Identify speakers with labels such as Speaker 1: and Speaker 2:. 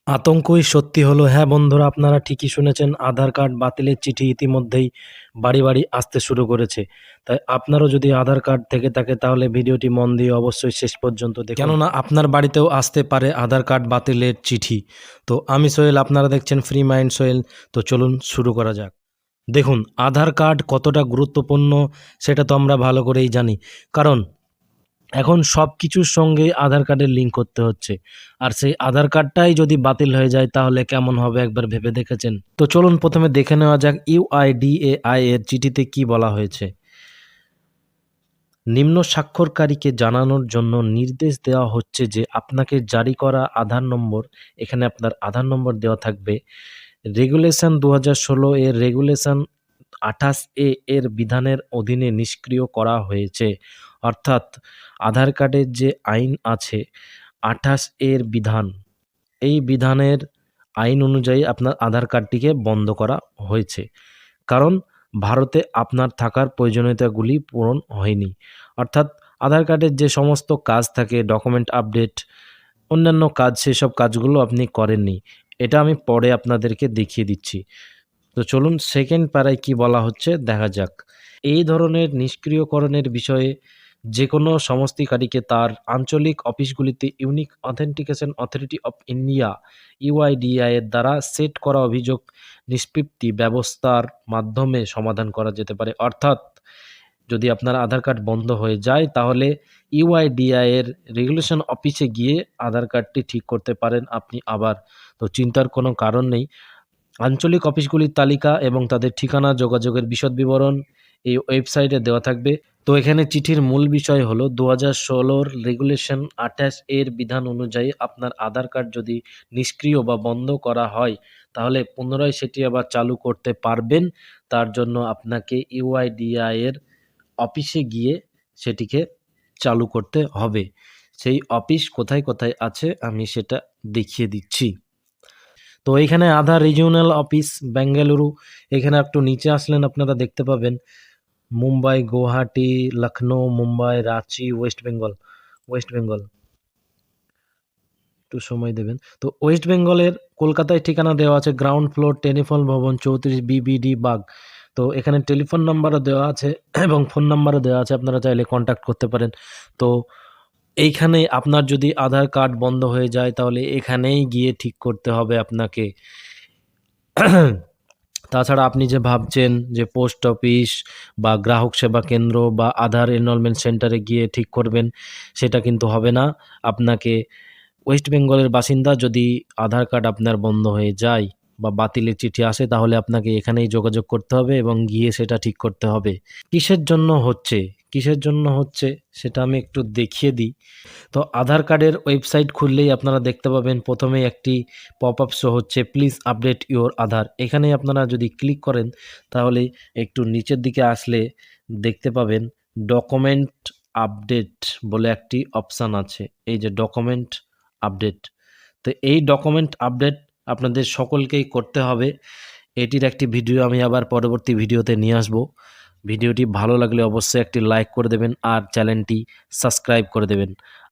Speaker 1: আতঙ্কই সত্যি হলো। হ্যাঁ বন্ধুরা, আপনারা ঠিকই শুনেছেন। আধার কার্ড বাতিলের চিঠি ইতিমধ্যেই বাড়ি, বাড়ি আসতে শুরু করেছে। তাই আপনারও যদি আধার কার্ড থেকে থাকে তাহলে ভিডিওটি মন দিয়ে অবশ্যই শেষ পর্যন্ত দেখুন। কেননা আপনার বাড়িতেও আসতে পারে আধার কার্ড বাতিলের চিঠি। তো আমি সোহেল, আপনারা দেখছেন ফ্রি মাইন্ড সোহেল। তো চলুন শুরু করা যাক। দেখুন, আধার কার্ড কতটা গুরুত্বপূর্ণ সেটা তো আমরা ভালো করেই জানি। কারণ এখন সব কিছুর সঙ্গে আধার কার্ডের লিঙ্ক করতে হচ্ছে। আর সেই আধার কার্ডটাই যদি বাতিল হয়ে যায় তাহলে কেমন হবে একবার ভেবে দেখেছেন? তো চলুন প্রথমে দেখে নেওয়া যাক ইউআইডিএআই এর চিঠিতে কি বলা হয়েছে। নিম্ন স্বাক্ষরকারীকে জানানোর জন্য নির্দেশ দেওয়া হচ্ছে যে আপনাকে জারি করা আধার নম্বর, এখানে আপনার আধার নম্বর দেওয়া থাকবে। রেগুলেশন ২০১৬ এর রেগুলেশন ২৮A এর বিধানের অধীনে নিষ্ক্রিয় করা হয়েছে। অর্থাৎ আধার কার্ডের যে আইন আছে ২৮ এর বিধান, এই বিধানের আইন অনুযায়ী আপনার আধার কার্ডটিকে বন্ধ করা হয়েছে। কারণ ভারতে আপনার থাকার প্রয়োজনীয়তাগুলি পূরণ হয়নি। অর্থাৎ আধার কার্ডের যে সমস্ত কাজ থাকে, ডকুমেন্ট আপডেট, অন্যান্য কাজ, সেসব কাজগুলো আপনি করেননি। এটা আমি পরে আপনাদেরকে দেখিয়ে দিচ্ছি। তো চলুন সেকেন্ড প্যারায় কি বলা হচ্ছে দেখা যাক। এই ধরনের নিষ্ক্রিয়করণের বিষয়ে যে কোনো সমষ্টিকারীকে তার আঞ্চলিক অফিসগুলিতে unique authentication authority of India UIDAI এর দ্বারা সেট করা অভিযোগ নিষ্পত্তি ব্যবস্থার মাধ্যমে সমাধান করা যেতে পারে। অর্থাৎ যদি আপনার আধার কার্ড বন্ধ হয়ে যায় তাহলে ইউআইডিআই এর রেগুলেশন অফিসে গিয়ে আধার কার্ডটি ঠিক করতে পারেন আপনি আবার। তো চিন্তার কোনো কারণ নেই। আঞ্চলিক অফিসগুলির তালিকা এবং তাদের ঠিকানা, যোগাযোগের বিশদ বিবরণ এই ওয়েবসাইটে দেওয়া থাকবে। তো এখানে চিঠির মূল বিষয় হলো ২০১৬ রেগুলেশন ২৮ এর বিধান অনুযায়ী আপনার আধার কার্ড যদি নিষ্ক্রিয় বা বন্ধ করা হয় তাহলে পুনরায় সেটি আবার চালু করতে পারবেন। তার জন্য আপনাকে ইউআইডিআই এর অফিসে গিয়ে সেটিকে চালু করতে হবে। সেই অফিস কোথায়, কোথায় আছে আমি সেটা দেখিয়ে দিচ্ছি। তো এইখানে আধার রিজিওনাল অফিস বেঙ্গালুরু, এখানে একটু নিচে আসলেন আপনারা দেখতে পাবেন মুম্বাই, গুয়াহাটি, লখনৌ, মুম্বাই, রাঁচি, ওয়েস্ট বেঙ্গল। ওয়েস্ট বেঙ্গল একটু সময় দেবেন। তো ওয়েস্ট বেঙ্গলের কলকাতায় ঠিকানা দেওয়া আছে গ্রাউন্ড ফ্লোর টেলিফোন ভবন ৩৪ বিবিডি বাগ। তো এখানে টেলিফোন নাম্বারও দেওয়া আছে এবং ফোন নাম্বারও দেওয়া আছে, আপনারা চাইলে কন্ট্যাক্ট করতে পারেন। তো এইখানে আপনার যদি আধার কার্ড বন্ধ হয়ে যায় তাহলে এখানেই গিয়ে ঠিক করতে হবে আপনাকে। তাছাড়া আপনি যে ভাবছেন যে পোস্ট অফিস বা গ্রাহক সেবা কেন্দ্র বা আধার এনরোলমেন্ট সেন্টারে গিয়ে ঠিক করবেন, সেটা কিন্তু হবে না। আপনাকে ওয়েস্ট বেঙ্গলের বাসিন্দা যদি আধার কার্ড আপনার বন্ধ হয়ে যায় বা বাতিলের চিঠি আসে তাহলে আপনাকে এখানেই যোগাযোগ করতে হবে এবং গিয়ে সেটা ঠিক করতে হবে। কিসের জন্য হচ্ছে, কিসের জন্য হচ্ছে সেটা আমি একটু দেখিয়ে দিই। তো আধার কার্ডের ওয়েবসাইট খুললেই আপনারা দেখতে পাবেন প্রথমেই একটি পপ আপ শো হচ্ছে প্লিজ আপডেট ইউর আধার। এখানে আপনারা যদি ক্লিক করেন তাহলে একটু নিচের দিকে আসলে দেখতে পাবেন ডকুমেন্ট আপডেট বলে একটি অপশান আছে। এই যে ডকুমেন্ট আপডেট, তো এই ডকুমেন্ট আপডেট আপনাদের সকলকেই করতে হবে। এটির একটি ভিডিও আমি আবার পরবর্তী ভিডিওতে নিয়ে আসব। ভিডিওটি ভালো লাগলে অবশ্যই একটি লাইক করে দেবেন আর চ্যানেলটি সাবস্ক্রাইব করে দেবেন।